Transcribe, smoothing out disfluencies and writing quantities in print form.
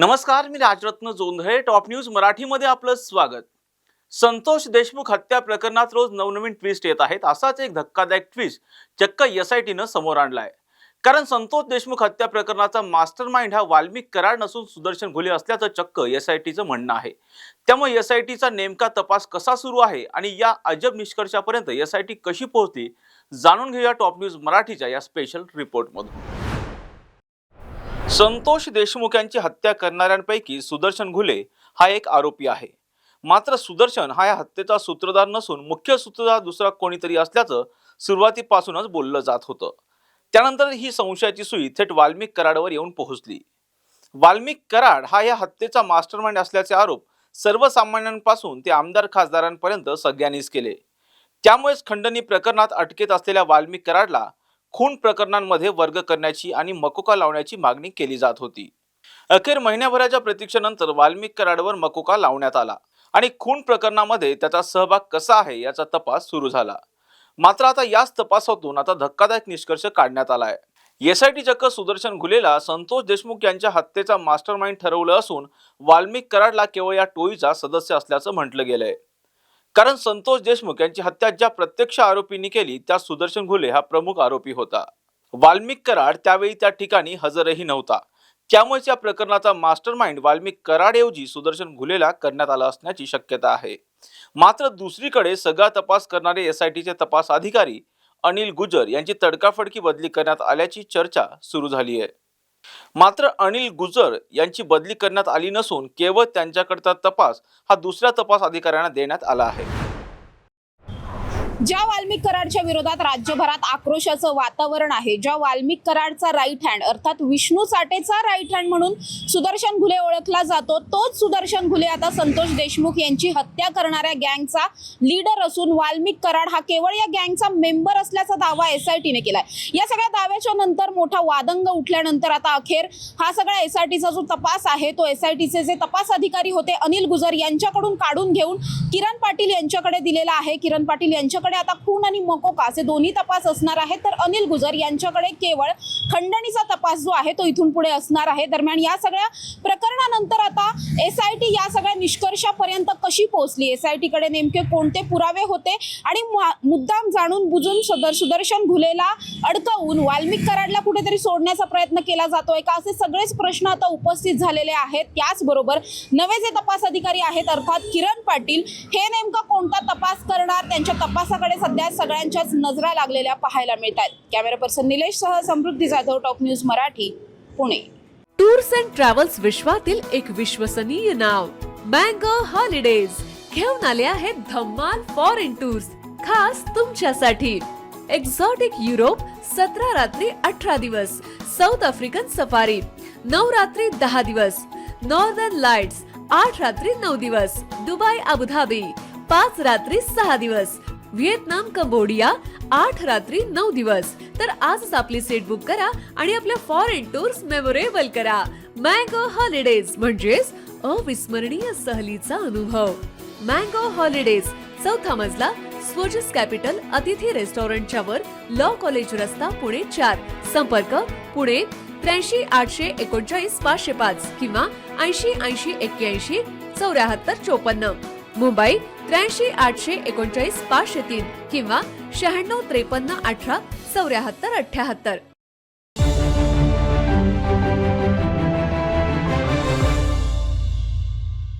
नमस्कार, मी Rajratna Jondhale. Top news मराठीमध्ये आपलं स्वागत. संतोष देशमुख हत्या प्रकरणात रोज नवनवीन ट्विस्ट येत आहेत. असाच एक धक्कादायक ट्विस्ट चक्क एसआयटीनं समोर आणलाय. कारण संतोष देशमुख हत्या प्रकरणाचा मास्टरमाइंड हा वाल्मिक कराड नसून सुदर्शन घुले असल्याचं चक्क एसआयटीचं म्हणणं आहे. त्यामुळे एसआयटीचा नेमका तपास कसा सुरू आहे आणि या अजब निष्कर्षापर्यंत एसआयटी कशी पोहोचली, जाणून घेऊया टॉप न्यूज मराठीच्या या स्पेशल रिपोर्टमधून. संतोष देशमुख यांची हत्या करणाऱ्यांपैकी सुदर्शन घुले हा एक आरोपी आहे. मात्र सुदर्शन हा या हत्येचा सूत्रधार नसून मुख्य सूत्रधार दुसरा कोणीतरी असल्याचं सुरुवातीपासूनच बोललं जात होतं. त्यानंतर ही संशयाची सुई थेट वाल्मिक कराडवर येऊन पोहोचली. वाल्मिक कराड हा या हत्येचा मास्टरमाइंड असल्याचे आरोप सर्वसामान्यांपासून ते आमदार खासदारांपर्यंत सगळ्यांनीच केले. त्यामुळेच खंडणी प्रकरणात अटकेत असलेल्या वाल्मिक कराडला खून प्रकरणांमध्ये वर्ग करण्याची आणि मकोका लावण्याची मागणी केली जात होती. अखेर महिन्याभराच्या प्रतीक्षेनंतर वाल्मिक कराडवर मकोका लावण्यात आला आणि खून प्रकरणामध्ये त्याचा सहभाग कसा आहे याचा तपास सुरू झाला. मात्र आता याच तपासातून धक्कादायक निष्कर्ष काढण्यात आला आहे. एसआयटी चक्क सुदर्शन घुलेला संतोष देशमुख यांच्या हत्येचा मास्टरमाइंड ठरवलं असून वाल्मिक कराडला केवळ या टोळीचा सदस्य असल्याचं म्हटलं गेलंय. कारण संतोष देशमुख यांची हत्या ज्या प्रत्यक्ष आरोपींनी केली त्या सुदर्शन घुले हा प्रमुख आरोपी होता. वाल्मिक कराड त्यावेळी त्या ठिकाणी हजरही नव्हता. त्यामुळेच या प्रकरणाचा मास्टरमाइंड वाल्मिक कराडऐवजी सुदर्शन घुलेला करण्यात आला असण्याची शक्यता आहे. मात्र दुसरीकडे सगळा तपास करणारे एसआयटीचे तपास अधिकारी अनिल गुजर यांची तडकाफडकी बदली करण्यात आल्याची चर्चा सुरू झाली आहे. मात्र अनिल गुजर यांची बदली करण्यात आली नसून केवळ त्यांच्याकडचा तपास हा दुसऱ्या तपास अधिकाऱ्यांना देण्यात आला आहे. ज्या वाल्मिक कराडच्या विरोधात राज्यभरात आक्रोशाचं वातावरण आहे, ज्या वाल्मिक कराडचा राईट हँड अर्थात विष्णू साठेचा राईट हँड म्हणून सुदर्शन घुले ओळखला जातो, तोच सुदर्शन घुले आता संतोष देशमुख यांची हत्या करणाऱ्या गँगचा लीडर असून वाल्मिक कराड हा केवळ या गँगचा मेंबर असल्याचा दावा एसआयटीने केलाय. या सगळ्या दाव्याच्या नंतर मोठा वादंग उठल्यानंतर आता अखेर हा सगळा एसआयटीचा जो तपास आहे तो एसआयटीचे जे तपास अधिकारी होते अनिल गुजर यांच्याकडून काढून घेऊन किरण पाटील यांच्याकडे दिलेला आहे. किरण पाटील यांच्याकडे आता खून आणि मकोका असे दोन्ही तपास असणार आहेत, तर अनिल गुजर यांच्याकडे केवळ खंडणीचा तपास जो आहे तो इथून पुढे असणार आहे. दरम्यान या सगळ्या प्रकरणानंतर आता एसआयटी या सगळ्या निष्कर्षापर्यंत कशी पोहोचली, एसआयटीकडे नेमके कोणते पुरावे होते आणि मुद्दाम जाणून बुजून सुदर्शन घुलेला अडकवून वाल्मिक कराडला कुठेतरी सोडण्याचा प्रयत्न केला जातोय का, असे सगळेच प्रश्न आता उपस्थित झालेले आहेत. त्याचबरोबर नवे जे तपास अधिकारी आहेत अर्थात किरण पाटील हे नेमका कोणता तपास करणार, त्यांच्या तपासाकडे सध्या सगळ्यांच्याच नजरा लागलेल्या पाहायला मिळतात. कॅमेरा पर्सन निलेश सह Samruddhi Jadhav, top news Marathi, Pune. Tours and travels विश्वातील एक विश्वसनीय नाव मँगो हॉलिडेज घेऊन आले आहेत धम्माल फॉरेन टूर्स खास तुमच्यासाठी. एक्झॉटिक युरोप 17 रात्री 18 दिवस, साऊथ आफ्रिकन सफारी 9 रात्री 10 दिवस, नॉर्दर्न लाईट्स 8 रात्री 9 दिवस, दुबई अबुधाबी 5 रात्री 6 दिवस, व्हिएतनाम कंबोडिया 8 रात्री 9 दिवस. तर आजच आपली सीट बुक करा आणि आपल्या फॉरेन टूर्स मेमोरेबल करा. मँगो हॉलिडेज म्हणजेच अविस्मरणीय सहलीचा अनुभव. मँगो हॉलिडेज, चौथा मजला, स्वोजिस कॅपिटल अतिथी रेस्टॉरंटच्या वर, लॉ कॉलेज रस्ता, पुणे 4. संपर्क पुणे 83 839 505 किंवा 80 80 81 74 54. मुंबई 83 839 503 किंवा 96 53 18 74 78.